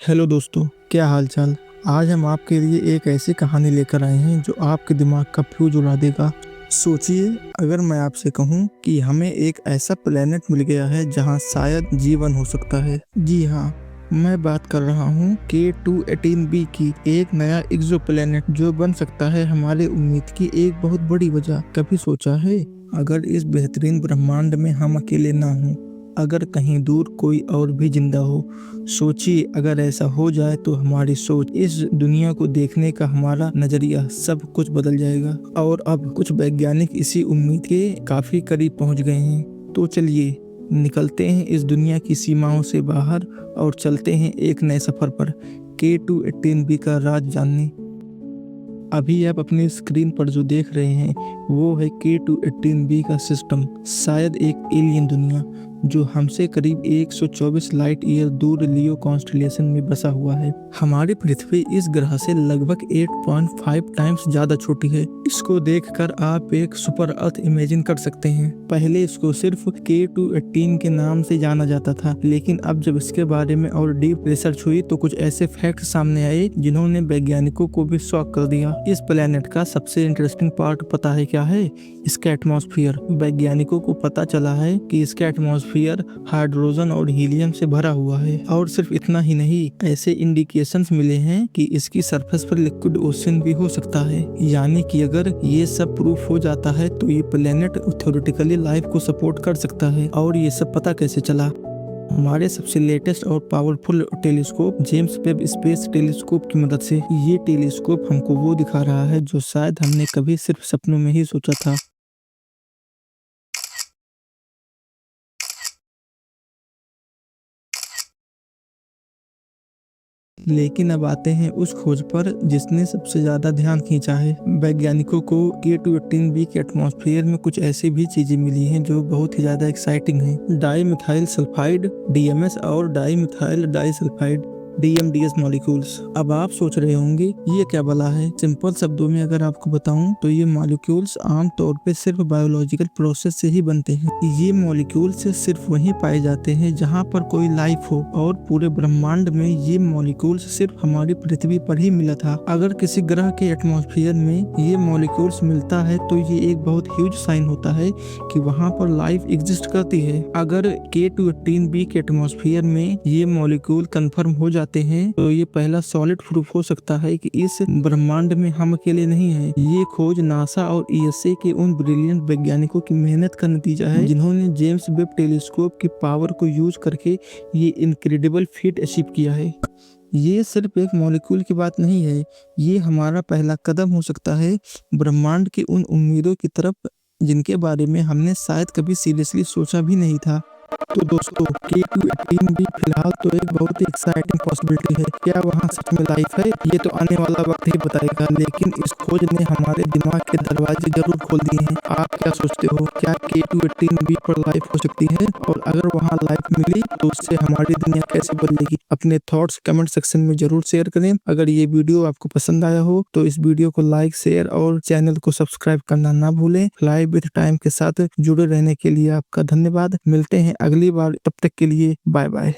Hello दोस्तों, क्या हाल चाल। आज हम आपके लिए एक ऐसी कहानी लेकर आए हैं जो आपके दिमाग का फ्यूज उड़ा देगा। सोचिए, अगर मैं आपसे कहूं कि हमें एक ऐसा प्लेनेट मिल गया है जहां शायद जीवन हो सकता है। जी हाँ, मैं बात कर रहा हूं K218b की, एक नया एक्सोप्लैनेट जो बन सकता है हमारे उम्मीद की एक बहुत बड़ी वजह। कभी सोचा है, अगर इस बेहतरीन ब्रह्मांड में हम अकेले ना हों, अगर कहीं दूर कोई और भी जिंदा हो। सोचिए, अगर ऐसा हो जाए तो हमारी सोच, इस दुनिया को देखने का हमारा नजरिया, सब कुछ बदल जाएगा। और अब कुछ वैज्ञानिक इसी उम्मीद के काफी करीब पहुंच गए हैं। तो चलिए निकलते हैं इस दुनिया की सीमाओं से बाहर और चलते हैं एक नए सफर पर, K218b का राज जानने। अभी आप अपनी स्क्रीन पर जो देख रहे हैं वो है K218b का सिस्टम। शायद एक एलियन दुनिया जो हमसे करीब 124 लाइट ईयर दूर लियो कॉन्स्टेलेशन में बसा हुआ है। हमारी पृथ्वी इस ग्रह से लगभग 8.5 टाइम्स ज्यादा छोटी है। इसको देखकर आप एक सुपर अर्थ इमेजिन कर सकते हैं। पहले इसको सिर्फ K218 के नाम से जाना जाता था, लेकिन अब जब इसके बारे में और डीप रिसर्च हुई तो कुछ ऐसे फैक्ट सामने आए जिन्होंने वैज्ञानिकों को भी शॉक कर दिया। इस प्लेनेट का सबसे इंटरेस्टिंग पार्ट पता है क्या है? इसका एटमॉस्फेयर। वैज्ञानिकों को पता चला है कि इसका एटमॉस्फेयर हाइड्रोजन और हीलियम से भरा हुआ है। और सिर्फ इतना ही नहीं, ऐसे इंडिकेशंस मिले हैं कि इसकी सरफेस पर लिक्विड ओशन भी हो सकता है। यानी कि अगर ये सब प्रूफ हो जाता है तो ये प्लेनेट थ्योरेटिकली लाइफ को सपोर्ट कर सकता है। और ये सब पता कैसे चला? हमारे सबसे लेटेस्ट और powerful telescope James Webb space telescope की मदद से। ये टेलीस्कोप हमको वो दिखा रहा है जो शायद हमने कभी सिर्फ सपनों में ही सोचा था। लेकिन अब आते हैं उस खोज पर जिसने सबसे ज्यादा ध्यान खींचा है। वैज्ञानिकों को K218b के एटमॉस्फेयर में कुछ ऐसी भी चीजें मिली हैं जो बहुत ही ज्यादा एक्साइटिंग हैं। डाई मिथाइल सल्फाइड DMS और di methyl disulphide DMDS molecules. अब आप सोच रहे होंगे ये क्या भला है? सिंपल शब्दों में अगर आपको बताऊं तो ये मॉलिक्यूल्स आमतौर पे सिर्फ बायोलॉजिकल प्रोसेस से ही बनते हैं। ये मॉलिक्यूल्स सिर्फ वहीं पाए जाते हैं जहां पर कोई लाइफ हो, और पूरे ब्रह्मांड में ये मॉलिक्यूल्स सिर्फ हमारी पृथ्वी पर ही मिला था। अगर किसी ग्रह के एटमॉस्फेयर में ये मॉलिक्यूल्स मिलता है तो ये एक बहुत ह्यूज साइन होता है कि वहां पर लाइफ एग्जिस्ट करती है। अगर K218b के एटमॉस्फेयर में ये मॉलिक्यूल कंफर्म हो जाते हैं तो ये पहला सॉलिड प्रूफ हो सकता है कि इस ब्रह्मांड में हम अकेले नहीं हैं। ये खोज नासा और ESA के उन ब्रिलियंट वैज्ञानिकों की मेहनत का नतीजा है जिन्होंने जेम्स वेब टेलीस्कोप की पावर को यूज करके ये इनक्रेडिबल फीट अचीव किया है। ये सिर्फ एक मॉलिक्यूल की बात नहीं है, ये हमारा पहला कदम हो सकता है ब्रह्मांड की उन उम्मीदों की तरफ जिनके बारे में हमने शायद कभी सीरियसली सोचा भी नहीं था। तो दोस्तों, K218b फिलहाल तो एक बहुत ही एक्साइटिंग पॉसिबिलिटी है। क्या वहाँ सच में लाइफ है? ये तो आने वाला वक्त ही बताएगा, लेकिन इस खोज ने हमारे दिमाग के दरवाजे जरूर खोल दिए हैं। आप क्या सोचते हो, क्या K218b पर लाइफ हो सकती है? और अगर वहाँ लाइफ मिली तो उससे हमारी दुनिया कैसे बदलेगी? अपने थॉट्स कमेंट सेक्शन में जरूर शेयर करें। अगर ये वीडियो आपको पसंद आया हो तो इस वीडियो को लाइक, शेयर और चैनल को सब्सक्राइब करना ना भूलें। लाइव विद टाइम के साथ जुड़े रहने के लिए आपका धन्यवाद। मिलते हैं अगली बार, तब तक के लिए बाय बाय।